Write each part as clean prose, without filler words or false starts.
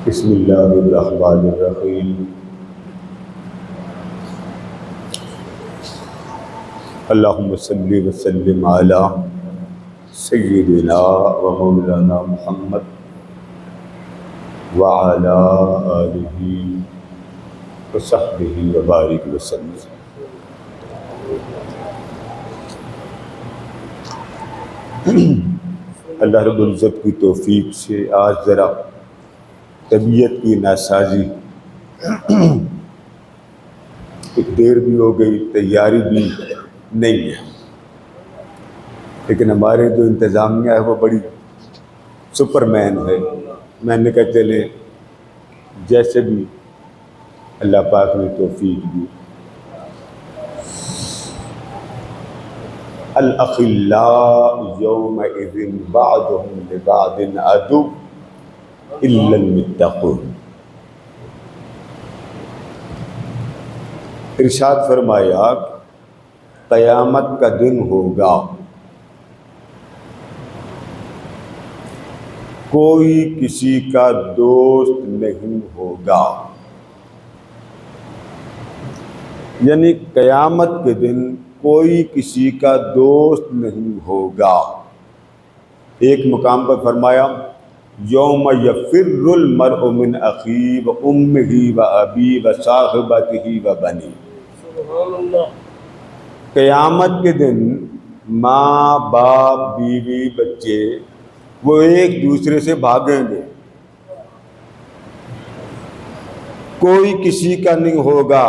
بسم اللہ الرحمن الرحیم۔ اللہم صلی وسلم علی سیدنا و مولانا محمد وعلی آلہ وصحبہ وبارک وسلم۔ اللہ رب العزت کی توفیق سے آج ذرا طبیعت کی ناسازی، ایک دیر بھی ہو گئی، تیاری بھی نہیں ہے، لیکن ہمارے جو انتظامیہ ہے وہ بڑی سپر مین ہے۔ میں نے کہا چلے جیسے بھی اللہ پاک نے توفیق دی۔ الاخلاء یومئذ بعضهم لبعض عدو الا المتقون۔ ارشاد فرمایا قیامت کا دن ہوگا، کوئی کسی کا دوست نہیں ہوگا، یعنی قیامت کے دن کوئی کسی کا دوست نہیں ہوگا۔ ایک مقام پر فرمایا یوم یفر المرء من اخیہ و امہ و ابی و صاحبتہ و بنی۔ قیامت کے دن ماں باپ بیوی بچے وہ ایک دوسرے سے بھاگیں گے، کوئی کسی کا نہیں ہوگا۔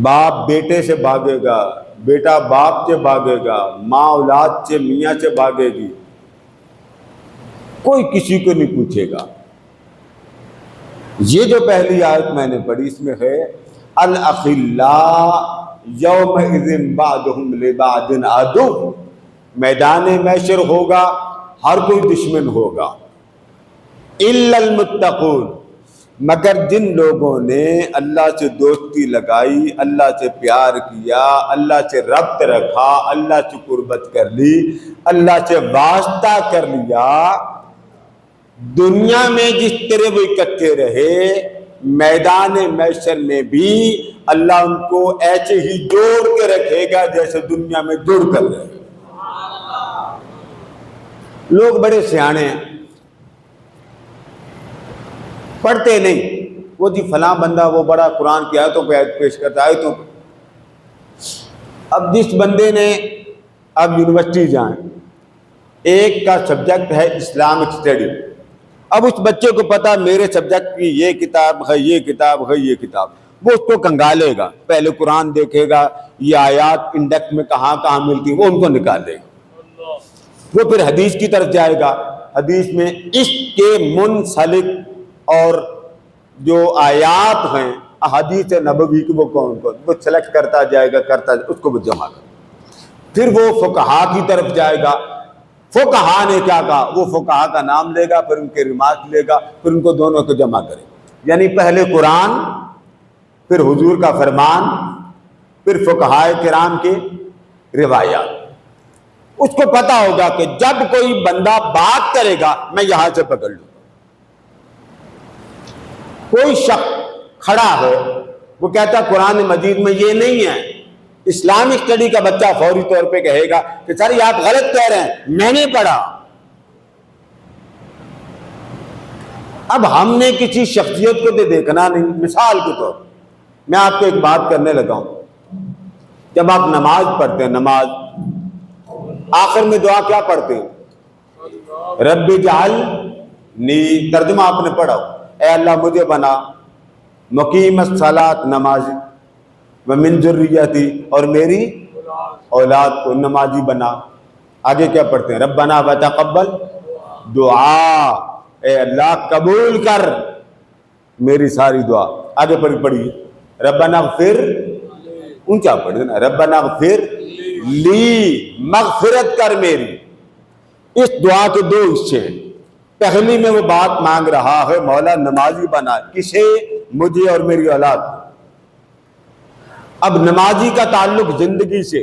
باپ بیٹے سے بھاگے گا، بیٹا باپ سے بھاگے گا، ماں اولاد سے میاں سے بھاگے گی، کوئی کسی کو نہیں پوچھے گا۔ یہ جو پہلی آیت میں نے پڑھی اس میں ہے الاخلاء یومئذ بعضهم لبعض عدو، میدان محشر ہوگا، ہر کوئی دشمن ہوگا، الا المتقون، مگر جن لوگوں نے اللہ سے دوستی لگائی، اللہ سے پیار کیا، اللہ سے ربط رکھا، اللہ سے قربت کر لی، اللہ سے واسطہ کر لیا، دنیا میں جس طرح وہ اکٹھے رہے، میدان محشر میں بھی اللہ ان کو ایسے ہی جوڑ کے رکھے گا جیسے دنیا میں جڑ کر رہے۔ لوگ بڑے سیانے ہیں، پڑھتے نہیں، وہ جی فلاں بندہ وہ بڑا قرآن کی آیتوں پہ آیت پیش کرتا ہے آیتوں پہ۔ اب جس بندے نے اب یونیورسٹی جائیں، ایک کا سبجیکٹ ہے اسلامک اسٹڈی، اب اس بچے کو پتا میرے سبجیکٹ کی یہ کتاب ہے، یہ کتاب ہے، یہ کتاب، وہ اس کو کنگالے گا، پہلے قرآن دیکھے گا، یہ آیات انڈیکس میں کہاں کہاں ملتی ہیں وہ ان کو نکالے گا، وہ پھر حدیث کی طرف جائے گا، حدیث میں اس کے منسلک اور جو آیات ہیں احادیث نبوی کی وہ کون کون، وہ سلیکٹ کرتا جائے گا، اس کو وہ جمع کر، پھر وہ فقہا کی طرف جائے گا، فقہا نے کیا کہا، وہ فقہا کا نام لے گا، پھر ان کے ریمارک لے گا، پھر ان کو دونوں کو جمع کرے، یعنی پہلے قرآن، پھر حضور کا فرمان، پھر فقہائے کرام کی روایات۔ اس کو پتا ہوگا کہ جب کوئی بندہ بات کرے گا میں یہاں سے پکڑ لوں، کوئی شخص کھڑا ہو وہ کہتا قرآن مجید میں یہ نہیں ہے، اسلامک اسٹڈی کا بچہ فوری طور پہ کہے گا کہ سر یہ آپ غلط کہہ رہے ہیں، میں نے پڑھا۔ اب ہم نے کسی شخصیت کو تو دیکھنا نہیں، مثال کے طور میں آپ کو ایک بات کرنے لگا ہوں، جب آپ نماز پڑھتے ہیں، نماز آخر میں دعا کیا پڑھتے ہیں؟ رب اجعلنی، ترجمہ آپ نے پڑھا، اے اللہ مجھے بنا مقیم الصلاۃ، نمازی، ومن ذریتی، اور میری اولاد کو نمازی بنا۔ آگے کیا پڑھتے ہیں؟ ربنا وتقبل دعا، اے اللہ قبول کر میری ساری دعا۔ آگے پڑھیے ربنا اغفر، اونچا پڑھ دینا، ربنا اغفر لی، مغفرت کر میری۔ اس دعا کے دو حصے ہیں، پہلی میں وہ بات مانگ رہا ہے مولا نمازی بنا، کسے؟ مجھے اور میری اولاد۔ اب نمازی کا تعلق زندگی سے،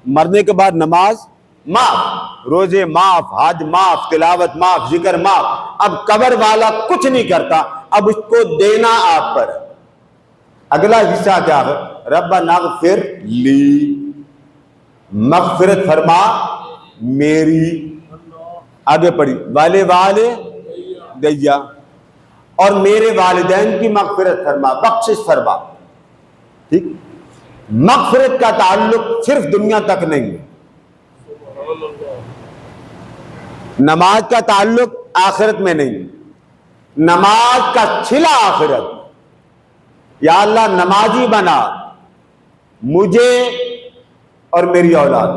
مرنے کے بعد نماز معاف، روزے معاف، حج معاف، تلاوت معاف، ذکر معاف. اب قبر والا کچھ نہیں کرتا، اب اس کو دینا آپ پر. اگلا حصہ کیا ہے؟ ربنا اغفر لی، مغفرت فرما میری. آگے پڑھی، والے دیا، اور میرے والدین کی مغفرت فرما، بخشش فرما. ٹھیک، مغفرت کا تعلق صرف دنیا تک نہیں ہے، نماز کا تعلق آخرت میں نہیں ہے. نماز کا چھلا آخرت. یا اللہ نمازی بنا مجھے اور میری اولاد.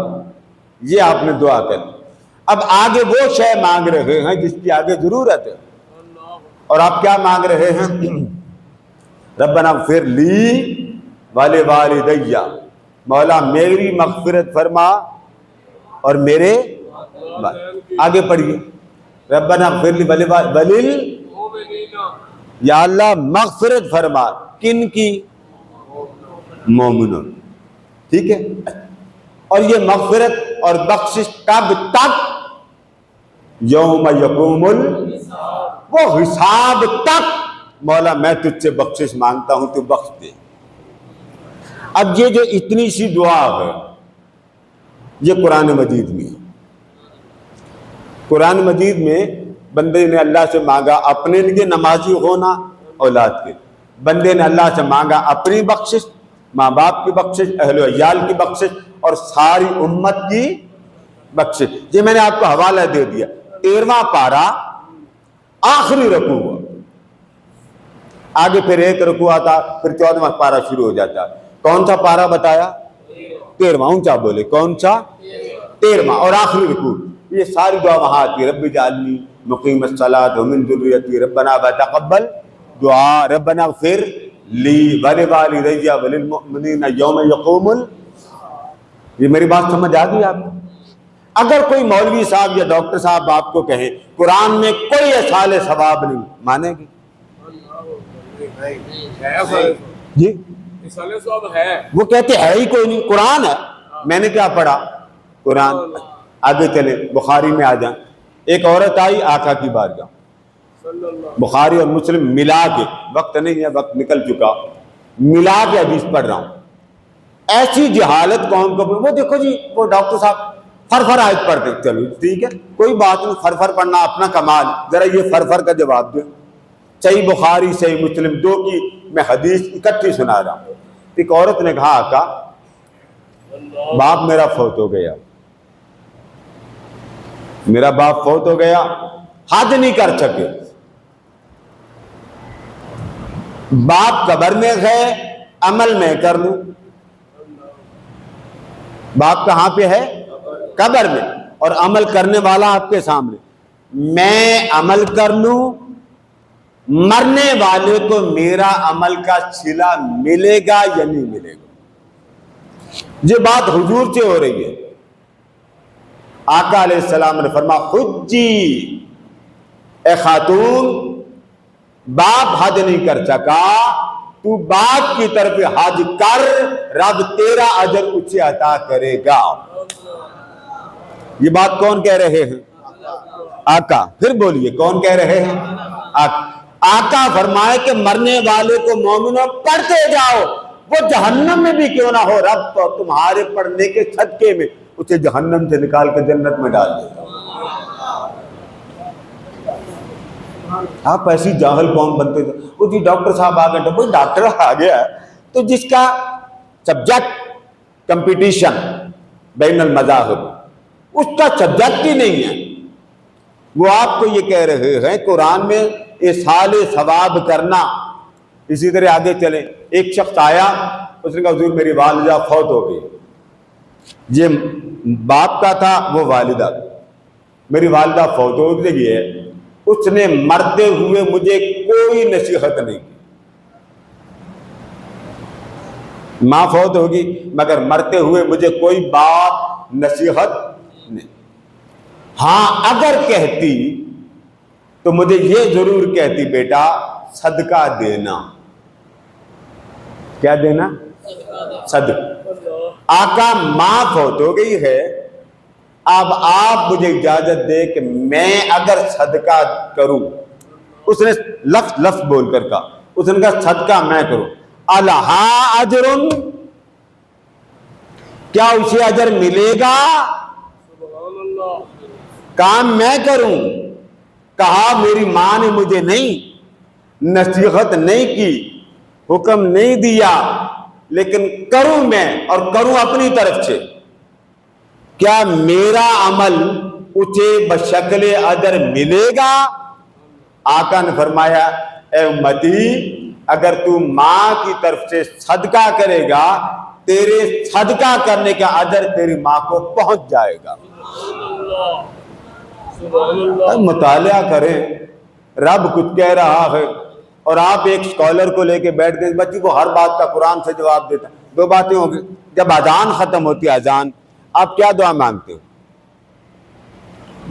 یہ آپ نے دعا کر. اب آگے وہ شے مانگ رہے ہیں جس کی آگے ضرورت ہے. اور آپ کیا مانگ رہے ہیں؟ ربنا اغفر لی والدیہ، مولا میری مغفرت فرما اور میرے. آگے پڑھیے، ربنا اغفر لی ولل، یا اللہ مغفرت فرما کن کی؟ مومنون. ٹھیک ہے، اور یہ مغفرت اور بخشش کب تک؟ یوم یقوم وہ حساب تک. مولا میں تجھ سے بخشش مانگتا ہوں، تو بخش دے. اب یہ جو اتنی سی دعا ہے یہ قرآن مجید میں ہے. قرآن مجید میں بندے نے اللہ سے مانگا اپنے لیے نمازی ہونا، اولاد کے. بندے نے اللہ سے مانگا اپنی بخشش، ماں باپ کی بخشش، اہل و عیال کی بخشش، اور ساری امت کی بخشش. یہ میں نے آپ کو حوالہ دے دیا. 13واں پارہ آخری رکوع ہوا. آگے پھر ایک رکوع آتا، پھر 14واں پارہ شروع ہو جاتا. کون سا پارہ بتایا؟ 13واں. اونچا بولے، کون سا؟ 13واں. اور آخری رکوع. یہ ساری دعا وہاں آتی ہے. رب اجعلنی مقیم الصلاۃ ومن ذریتی ربنا وتقبل دعا، ربنا اغفر لی ولوالدی وللمؤمنین یوم یقوم یہ میری بات سمجھ آ گئی آپ کو؟ اگر کوئی مولوی صاحب یا ڈاکٹر صاحب آپ کو کہیں قرآن میں کوئی اصال ثواب نہیں، مانے گی؟ جی وہ کہتے ہے ہی کوئی نہیں، قرآن ہے. میں نے کیا پڑھا؟ قرآن. آگے چلے، بخاری میں آ جائیں. ایک عورت آئی آقا کی بارگاہ، بخاری اور مسلم ملا کے، وقت نہیں ہے، وقت نکل چکا، ملا کے حدیث پڑھ رہا ہوں. ایسی جہالت قوم کو، وہ دیکھو جی وہ ڈاکٹر صاحب فرفر آیت پڑھتے. چلو ٹھیک ہے، کوئی بات نہیں، فرفر پڑھنا اپنا کمال. ذرا یہ فرفر کا جواب دیں. صحیح بخاری صحیح مسلم دو کی میں حدیث اکٹھی سنا رہا ہوں. ایک عورت نے کہا آقا باپ میرا فوت ہو گیا، میرا باپ فوت ہو گیا، حج نہیں کر سکے. باپ قبر میں گئے، عمل میں کر لوں. باپ کہاں پہ ہے؟ قبر میں، اور عمل کرنے والا آپ کے سامنے. میں عمل کر لوں، مرنے والے کو میرا عمل کا صلہ ملے گا یا نہیں ملے گا؟ یہ بات حضور سے ہو رہی ہے. آقا علیہ السلام نے فرمایا حجی، اے خاتون باپ حج نہیں کر سکا، تو باپ کی طرف حج کر، رب تیرا اجر اسے عطا کرے گا. یہ بات کون کہہ رہے ہیں؟ آقا. پھر بولیے کون کہہ رہے ہیں؟ آقا فرمائے کہ مرنے والے کو مومنوں پڑھتے جاؤ، وہ جہنم میں بھی کیوں نہ ہو، رب تو تمہارے پڑھنے کے صدقے میں اسے جہنم سے نکال کے جنت میں ڈال دے. آپ ایسی جاہل قوم بنتے تھے. وہ جی ڈاکٹر صاحب آ گئے، کوئی ڈاکٹر آ گیا ہے تو جس کا سبجیکٹ کمپٹیشن بین المذاہب، اس کا سبجیکٹ ہی نہیں ہے. وہ آپ کو یہ کہہ رہے ہیں قرآن میں اصال ثواب کرنا. اسی طرح آگے چلیں. ایک شخص آیا، اس نے کہا حضور میری والدہ فوت ہو گئی. یہ باپ کا تھا، وہ والدہ. میری والدہ فوت ہو گئی ہے، اس نے مرتے ہوئے مجھے کوئی نصیحت نہیں کی. ماں فوت ہوگی مگر مرتے ہوئے مجھے کوئی بات نصیحت نہیں. ہاں اگر کہتی تو مجھے یہ ضرور کہتی بیٹا صدقہ دینا. کیا دینا؟ صدقہ. آقا ماں فوت ہو گئی ہے، اب آپ مجھے اجازت دے کہ میں اگر صدقہ کروں، اس نے لفظ بول کر کہا، اس نے کہا صدقہ میں کروں، الہا اجرن، کیا اسے اجر ملے گا؟ کام میں کروں؟ کہا میری ماں نے مجھے نہیں نصیحت نہیں کی، حکم نہیں دیا، لیکن کروں میں، اور کروں اپنی طرف سے، کیا میرا عمل اسے بشکل اجر ملے گا؟ آقا نے فرمایا اے امتی، اگر تو ماں کی طرف سے صدقہ کرے گا، تیرے صدقہ کرنے کا اجر تیری ماں کو پہنچ جائے گا۔ مطالعہ کریں، رب کچھ کہہ رہا ہے، اور آپ ایک اسکالر کو لے کے بیٹھ گئے، بچی کو ہر بات کا قرآن سے جواب دیتا ہے۔ دو باتیں ہوں گی، جب اذان ختم ہوتی ہے، اذان، آپ کیا دعا مانگتے ہو؟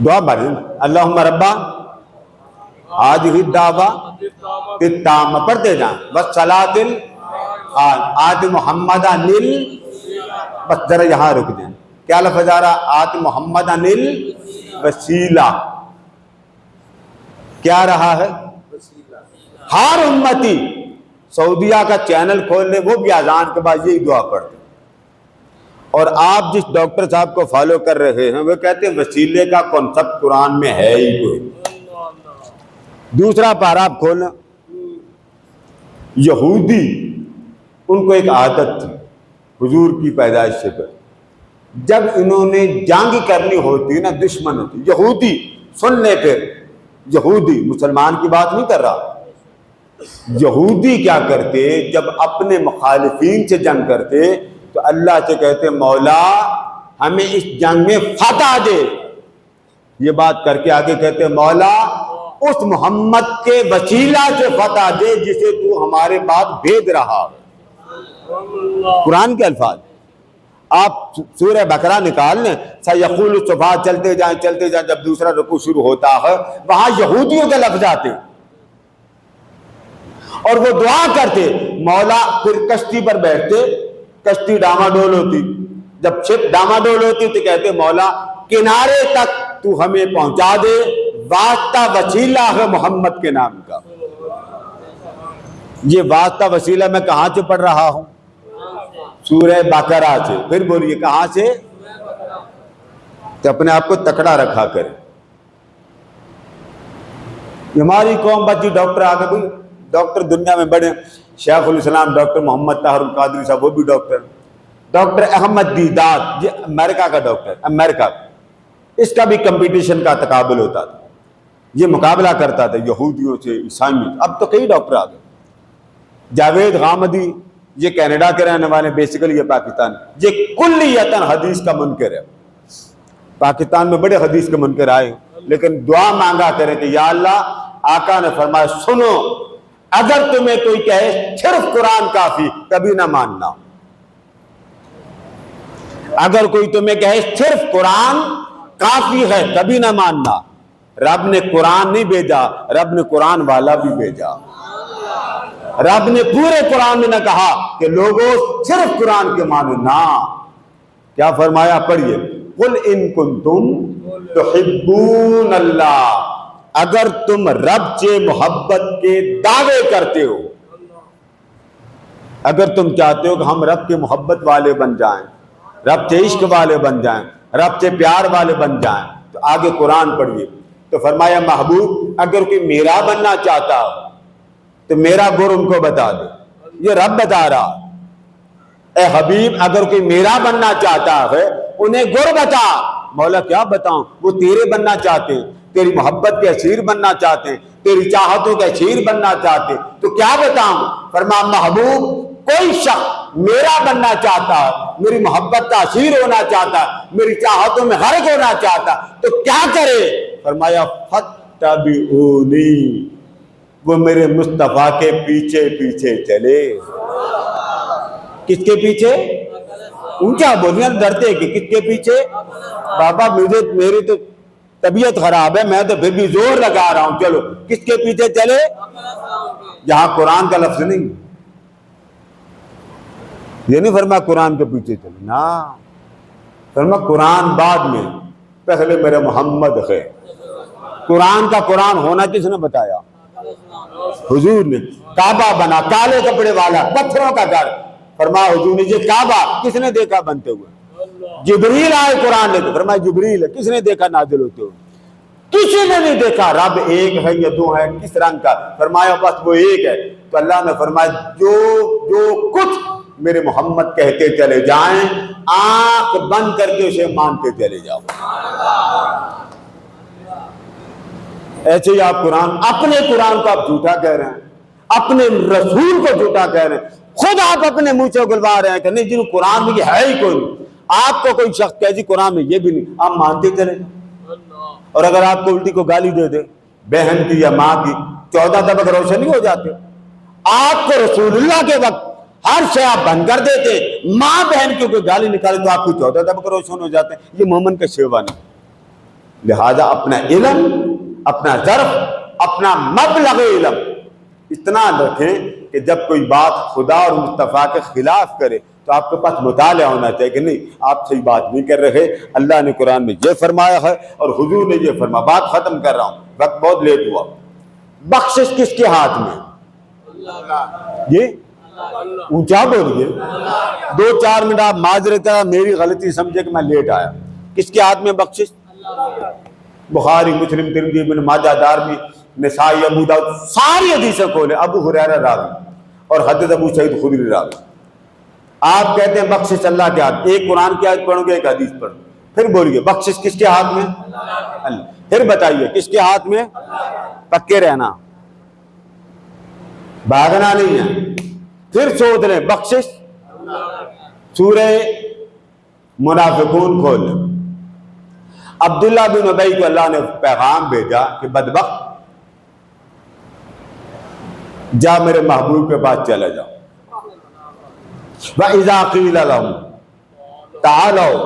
دعا مانگتے اللہم ربا ہذہ الدعوۃ التامہ، پڑھتے جائیں، والصلاۃ آت محمد انل، بس ذرا یہاں رک جائیں، کیا لفظ آ رہا؟ آت محمد انل وسیلہ، کیا رہا ہے؟ ہر امتی سعودیہ کا چینل کھول لے، وہ بھی اذان کے بعد یہی دعا پڑھتے، اور آپ جس ڈاکٹر صاحب کو فالو کر رہے ہیں وہ کہتے ہیں وسیلے کا کنسپٹ قرآن میں ہے ہی کوئی۔ دوسرا پارہ آپ کھولیں، یہودی ان کو ایک عادت تھی حضور کی پیدائش سے پہلے، جب انہوں نے جنگ کرنی ہوتی نا، دشمن ہوتی، یہودی سننے پھر، یہودی مسلمان کی بات نہیں کر رہا، یہودی کیا کرتے جب اپنے مخالفین سے جنگ کرتے تو اللہ سے کہتے مولا ہمیں اس جنگ میں فتح دے، یہ بات کر کے آگے کہتے مولا اس محمد کے وسیلہ سے فتح دے جسے تو ہمارے بعد بھیج رہا ہے۔ قرآن کے الفاظ آپ سورہ بقرہ نکال لیں، سیقول الصفحاء، چلتے جائیں چلتے جائیں، جب دوسرا رکوع شروع ہوتا ہے وہاں یہودیوں کے لفظ آتے اور وہ دعا کرتے مولا، پھر کشتی پر بیٹھتے، کشتی ڈاما ڈول ہوتی، جب شپ ڈاما ڈول ہوتی تو کہتے مولا کنارے تک تو ہمیں پہنچا دے، واسطہ وسیلہ ہے محمد کے نام کا۔ یہ واسطہ وسیلہ میں کہاں سے پڑھ رہا ہوں؟ سورہ بقرہ سے۔ پھر بولیے کہاں سے؟ تو اپنے آپ کو تکڑا رکھا کرے۔ ہماری قوم بچی ڈاکٹر آگے، کوئی ڈاکٹر دنیا میں بڑے، شیخ الاسلام ڈاکٹر محمد طاہر القادری صاحب وہ بھی ڈاکٹر، ڈاکٹر احمد دیدات یہ امریکہ کا ڈاکٹر، امریکہ اس کا بھی کمپٹیشن کا تقابل ہوتا تھا، یہ مقابلہ کرتا تھا یہودیوں سے، عیسائیوں سے۔ اب تو کئی ڈاکٹر آ گئے، جاوید غامدی یہ کینیڈا کے رہنے والے، بیسیکلی یہ پاکستان، یہ کلیتاً حدیث کا منکر ہے، پاکستان میں بڑے حدیث کے منکر آئے، لیکن دعا مانگا کریں کہ یا اللہ، آقا نے فرمایا سنو اگر تمہیں کوئی کہے صرف قرآن کافی، کبھی نہ ماننا، اگر کوئی تمہیں کہے صرف قرآن کافی ہے کبھی نہ ماننا۔ رب نے قرآن نہیں بھیجا، رب نے قرآن والا بھی بھیجا۔ رب نے پورے قرآن میں نہ کہا کہ لوگوں صرف قرآن کے مانو، نہ، کیا فرمایا؟ پڑھیے قل ان کنتم تحبون اللہ، اگر تم رب سے محبت کے دعوے کرتے ہو، اگر تم چاہتے ہو کہ ہم رب کے محبت والے بن جائیں، رب سے عشق والے بن جائیں، رب سے پیار والے بن جائیں، تو آگے قرآن پڑھیے۔ تو فرمایا محبوب اگر کوئی میرا بننا چاہتا ہو تو میرا گر ان کو بتا دے، یہ رب بتا رہا۔ اے حبیب اگر کوئی میرا بننا چاہتا ہے انہیں گر بتا۔ مولا کیا بتاؤں؟ وہ تیرے بننا چاہتے ہیں، تیری محبت کے اسیر بننا چاہتے ہیں، تیری چاہتوں کے اسیر بننا چاہتے ہیں، تو کیا بتاؤں؟ فرمایا محبوب کوئی شخص میرا بننا چاہتا ہے، میری محبت کا اسیر ہونا چاہتا ہے، میری چاہتوں میں غرق ہونا چاہتا ہے، تو کیا کرے؟ فرمایا فاتبعونی، وہ میرے مصطفیٰ کے پیچھے پیچھے چلے۔ کس کے پیچھے؟ اونچا بولیاں، ڈرتے کہ کس کے پیچھے؟ بابا میری تو طبیعت خراب ہے، میں تو پھر بھی زور لگا رہا ہوں، چلو کس کے پیچھے چلے؟ یہاں قرآن کا لفظ نہیں، یہ نہیں فرمایا قرآن کے پیچھے چلے، نا، فرمایا قرآن بعد میں، پہلے میرے محمد ہے۔ قرآن کا قرآن ہونا کس نے بتایا؟ حضور نے۔ کعبہ بنا، کالے کپڑے والا، پتھروں کا گھر، فرمایا حضور نے یہ کعبہ کس نے دیکھا بنتے ہوئے؟ جبریل آئے قرآن لے کے، فرمایا جبریل ہے، کس نے دیکھا نازل ہوتے ہوئے؟ کسی نے نہیں دیکھا۔ رب ایک ہے یا دو ہے، کس رنگ کا؟ فرمایا بس وہ ایک ہے۔ تو اللہ نے فرمایا جو کچھ میرے محمد کہتے چلے جائیں، آنکھ بند کر کے اسے مانتے چلے جاؤ۔ ایسے ہی آپ اپنے قرآن کو آپ جھوٹا کہہ رہے ہیں، اپنے رسول کو جھوٹا کہہ رہے ہیں، خود آپ اپنے منہ سے اگلوا رہے ہیں کہ نہیں جن قرآن میں یہ ہے ہی کوئی نہیں۔ آپ کو کوئی شخص کہہ جی قرآن میں یہ بھی نہیں، آپ مانتے چلے جائیں۔ اور اگر آپ کو الٹی کو گالی دے دے بہن کی یا ماں کی، 14 طبق روشن نہیں ہو جاتے؟ آپ کو رسول اللہ کے وقت ہر شے آپ بند کر دیتے، ماں بہن کی کوئی گالی نکالے تو آپ کو 14 طبق روشن ہو جاتے ہیں۔ یہ مومن کا شیوا نہیں۔ لہذا اپنا علم، اپنا ظرف، اپنا مبلغ علم اتنا رکھیں کہ جب کوئی بات خدا اور مصطفیٰ کے خلاف کرے تو آپ کے پاس مطالعہ ہونا چاہیے کہ نہیں آپ صحیح بات نہیں کر رہے، اللہ نے قرآن میں یہ فرمایا ہے اور حضور نے یہ فرمایا۔ بات ختم کر رہا ہوں، وقت بہت لیٹ ہوا۔ بخشش کس کے ہاتھ میں؟ یہ اونچا بولیے، 2-4 منٹ آپ معذرت کریں، میری غلطی سمجھے کہ میں لیٹ آیا۔ کس کے ہاتھ میں بخشش؟ بخاری، مسلم، ترمذی، ابن ماجہ، دارمی، نسائی، ابو داؤد، ساری حدیثیں کھولے، ابو ہریرہ راوی اور حضرت ابو سعید خدری راوی۔ آپ کہتے ہیں بخشش اللہ کے ہاتھ، ایک قرآن کی آیت پڑھو گے، ایک حدیث پڑھو، پھر بولیے بخشش کس کے ہاتھ میں؟ اللہ۔ پھر بتائیے کس کے ہاتھ میں؟ پکے رہنا، بھاگنا نہیں ہے۔ پھر سوچ لیں بخشش، سورہ منافقون کھول لیں۔ عبداللہ بن ابی کو اللہ نے پیغام بھیجا کہ بدبخت جا میرے محبوب کے پاس چلا جاؤ۔ وَإِذَا قِيلَ لَهُمْ تَعَالَوْا،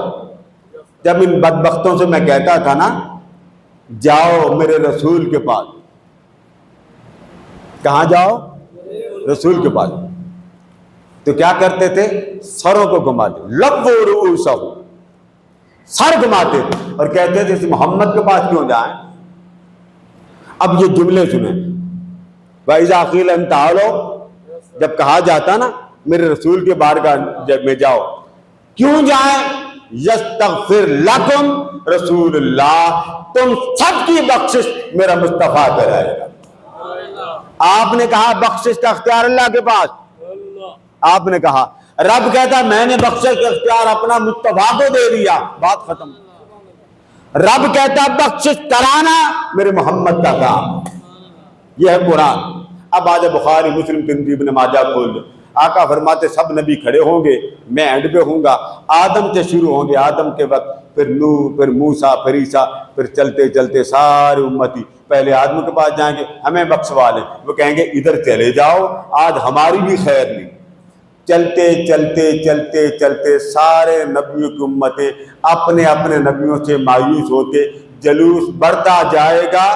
جب ان بدبختوں سے میں کہتا تھا نا جاؤ میرے رسول کے پاس، کہاں جاؤ؟ رسول کے پاس، تو کیا کرتے تھے؟ سروں کو گھماتے، لبوا رؤوسہم، سر گھماتے تھے اور کہتے تھے اس محمد کے پاس کیوں جائیں؟ اب یہ جملے سنیں، وَإِذَا قِيلَ لَهُمْ تَعَالَوْا، جب کہا جاتا نا میرے رسول کے بارگاہ میں جاؤ، کیوں جائیں؟ یستغفر لکم رسول اللہ، تم سب کی بخشش میرا مصطفیٰ کرائے گا۔ آپ نے کہا بخشش کا اختیار اللہ کے پاس، آپ نے کہا، رب کہتا میں نے بخشش کا اختیار اپنا مصطفیٰ کو دے دیا، بات ختم۔ رب کہتا بخشش کرانا میرے محمد کا کام، یہ ہے قرآن۔ اب آج بخاری، مسلم، ترمذی، ابن ماجہ کھول دو، آقا فرماتے سب نبی کھڑے ہوں گے، میں اینڈ پہ ہوں گا، آدم سے شروع ہوں گے، آدم کے وقت، پھر نوح، پھر موسیٰ، پھر عیسیٰ، پھر چلتے چلتے سارے امتی پہلے آدم کے پاس جائیں گے، ہمیں بخشوا لیں، وہ کہیں گے ادھر چلے جاؤ، آج ہماری بھی خیر نہیں۔ چلتے چلتے چلتے چلتے سارے نبیوں کی امتیں اپنے اپنے نبیوں سے مایوس ہوتے، جلوس بڑھتا جائے گا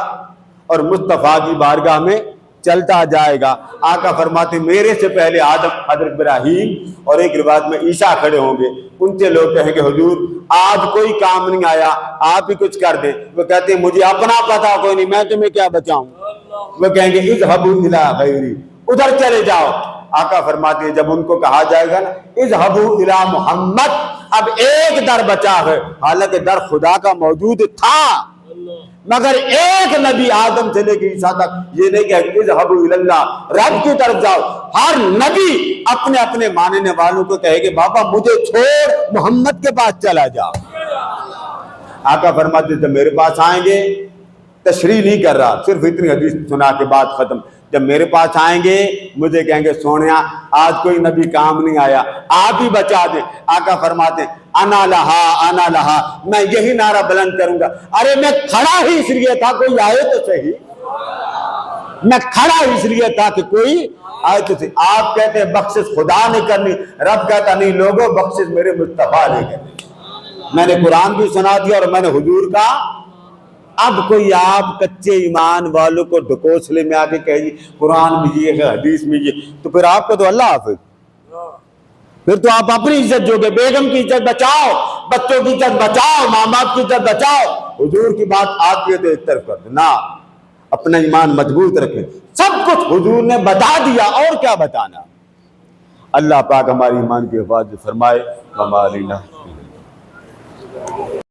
اور مصطفیٰ کی بارگاہ میں چلتا جائے گا۔ آقا فرماتے میرے سے پہلے آدم، حضرت ابراہیم اور ایک روایت میں عیسیٰ کھڑے ہوں گے، ان سے لوگ کہیں گے حضور آج کوئی کام نہیں آیا، آپ ہی کچھ کر دیں۔ وہ کہتے ہیں مجھے اپنا پتہ کوئی نہیں، میں تمہیں کیا بچاؤں۔ وہ کہیں گے اذهبوا الى غیری، ادھر چلے جاؤ۔ آقا فرماتے ہیں جب ان کو کہا جائے گا نا اذهبوا الى محمد، اب ایک در بچا ہے، حالانکہ در خدا کا موجود تھا، مگر ایک نبی آدم سے لے کے عیسیٰ تک یہ نہیں کہ اذهبوا الی اللہ، رب کی طرف جاؤ۔ ہر نبی اپنے اپنے ماننے والوں کو کہے کہ بابا مجھے چھوڑ محمد کے پاس چلا جاؤ۔ آقا فرماتے جب میرے پاس آئیں گے، تشریح نہیں کر رہا، صرف اتنی حدیث سنا کے بعد ختم، جب میرے پاس آئیں گے مجھے کہیں گے سونیا آج کوئی نبی کام نہیں آیا، آپ ہی بچا دیں۔ آقا فرماتے ہیں انا لہا انا لہا، میں یہی نعرہ بلند کروں گا۔ ارے میں کھڑا ہی اس لیے تھا کوئی آئے تو صحیح، میں کھڑا ہی اس لیے تھا کہ کوئی آئے تو صحیح۔ آپ کہتے ہیں بخشش خدا نے کرنی، رب کہتا نہیں لوگوں بخشش میرے مصطفیٰ نے کرنی۔ میں نے قرآن بھی سنا دیا اور میں نے حضور کا۔ اب کوئی آپ کچے ایمان والوں کو ڈھکوسلے میں آ کے کہے جی قرآن میں یہ ہے، حدیث میں یہ، تو پھر آپ کو تو اللہ حافظ، پھر تو آپ اپنی عزت جو گے، بیگم کی عزت بچاؤ، بچوں کی عزت بچاؤ، ماں باپ کی عزت بچاؤ، حضور کی بات آتی ہے تو ایک طرف کر دو نا، اپنا ایمان مضبوط رکھیں۔ سب کچھ حضور نے بتا دیا، اور کیا بتانا۔ اللہ پاک ہماری ایمان کی حفاظت فرمائے۔ ہماری